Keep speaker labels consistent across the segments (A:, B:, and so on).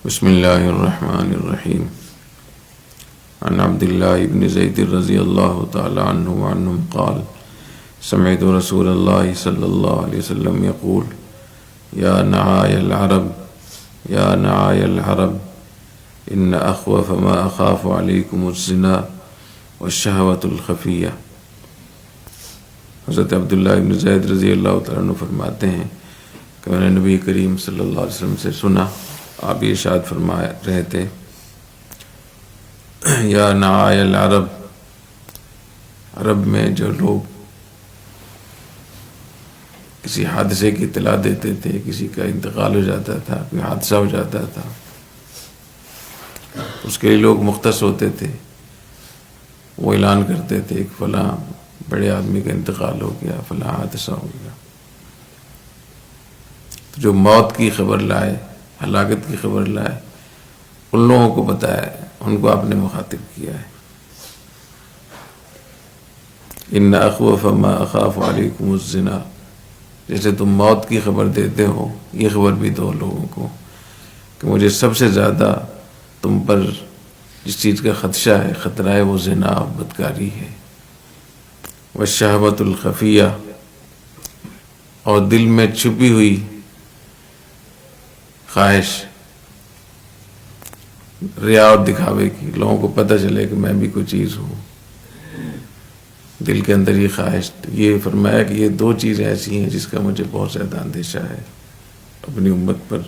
A: بسم اللہ الرحمن الرحیم عن عبد اللہ بن زید رضی اللہ تعالی عنہ وعنہم قال سمعت رسول اللہ صلی اللہ علیہ وسلم یقول یا نعائی العرب یا نعائی العرب ان اخوف ما اخاف علیکم الزنا والشہوۃ الخفیہ۔ حضرت عبداللہ بن زید رضی اللہ تعالیٰ عنہ فرماتے ہیں کہ میں نے نبی کریم صلی اللہ علیہ وسلم سے سنا، آپ یہ ارشاد فرما رہے تھے یا نعائی العرب، عرب میں جو لوگ کسی حادثے کی اطلاع دیتے تھے، کسی کا انتقال ہو جاتا تھا، کوئی حادثہ ہو جاتا تھا، اس کے لیے لوگ مختص ہوتے تھے، وہ اعلان کرتے تھے کہ فلاں بڑے آدمی کا انتقال ہو گیا، فلاں حادثہ ہو گیا۔ تو جو موت کی خبر لائے، ہلاکت کی خبر لائے، ان لوگوں کو بتایا، ان کو آپ نے مخاطب کیا ہے۔ ان اخوف ما اخاف علیکم الزنا، جیسے تم موت کی خبر دیتے ہو، یہ خبر بھی دو لوگوں کو کہ مجھے سب سے زیادہ تم پر جس چیز کا خدشہ ہے، خطرہ ہے، وہ زنا اور بدکاری ہے۔ والشہوۃ الخفیہ، اور دل میں چھپی ہوئی خواہش، ریا اور دکھاوے کی، لوگوں کو پتہ چلے کہ میں بھی کوئی چیز ہوں، دل کے اندر یہ خواہش۔ یہ فرمایا کہ یہ دو چیزیں ایسی ہیں جس کا مجھے بہت زیادہ اندیشہ ہے اپنی امت پر۔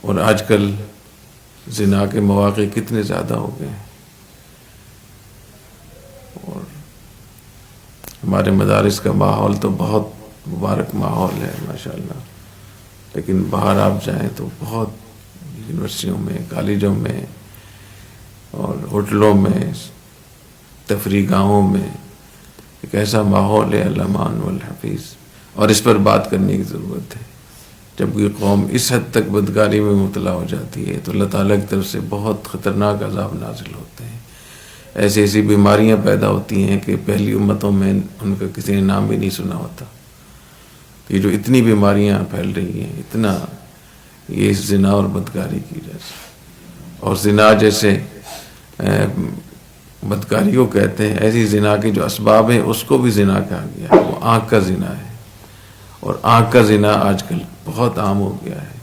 A: اور آج کل زنا کے مواقع کتنے زیادہ ہو گئے ہیں، اور ہمارے مدارس کا ماحول تو بہت مبارک ماحول ہے ماشاءاللہ، لیکن باہر آپ جائیں تو بہت یونیورسٹیوں میں، کالجوں میں اور ہوٹلوں میں، تفریح گاہوں میں ایک ایسا ماحول ہے اللہ مان والحفیظ۔ اور اس پر بات کرنے کی ضرورت ہے۔ جب کوئی قوم اس حد تک بدکاری میں مبتلا ہو جاتی ہے تو اللہ تعالیٰ کی طرف سے بہت خطرناک عذاب نازل ہوتے ہیں، ایسی ایسی بیماریاں پیدا ہوتی ہیں کہ پہلی امتوں میں ان کا کسی نے نام بھی نہیں سنا ہوتا۔ یہ جو اتنی بیماریاں پھیل رہی ہیں، اتنا، یہ زنا اور بدکاری کی وجہ سے۔ اور زنا جیسے بدکاری کو کہتے ہیں، ایسی زنا کے جو اسباب ہیں اس کو بھی زنا کہا گیا ہے، وہ آنکھ کا زنا ہے۔ اور آنکھ کا زنا آج کل بہت عام ہو گیا ہے،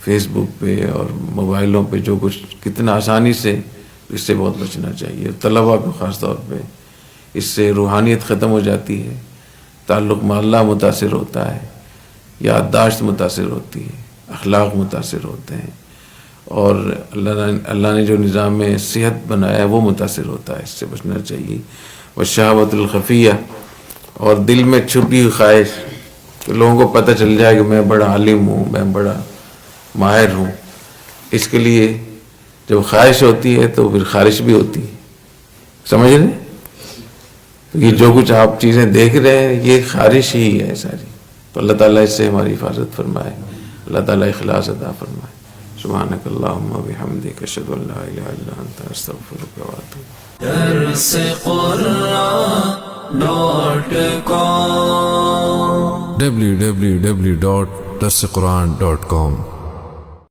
A: فیس بک پہ اور موبائلوں پہ جو کچھ، کتنا آسانی سے اس سے بہت بچنا چاہیے۔ طلباء کو خاص طور پہ اس سے روحانیت ختم ہو جاتی ہے، تعلق مع اللہ متاثر ہوتا ہے، یادداشت متاثر ہوتی ہے، اخلاق متاثر ہوتے ہیں، اور اللہ نے جو نظام صحت بنایا ہے وہ متاثر ہوتا ہے، اس سے بچنا چاہیے۔ والشہوۃ الخفیہ، اور دل میں چھپی ہوئی خواہش کہ لوگوں کو پتہ چل جائے کہ میں بڑا عالم ہوں، میں بڑا ماہر ہوں۔ اس کے لیے جب خواہش ہوتی ہے تو پھر خارش بھی ہوتی ہے، سمجھ رہے ہیں؟ یہ جو کچھ آپ چیزیں دیکھ رہے ہیں یہ خارش ہی ہے ساری۔ تو اللہ تعالیٰ اس سے ہماری حفاظت فرمائے، اللہ تعالیٰ اخلاص عطا فرمائے۔ سبحانک اللہم و بحمدک، اشہد ان لا الہ الا انت، استغفرک و اتوب
B: www.darsequran.com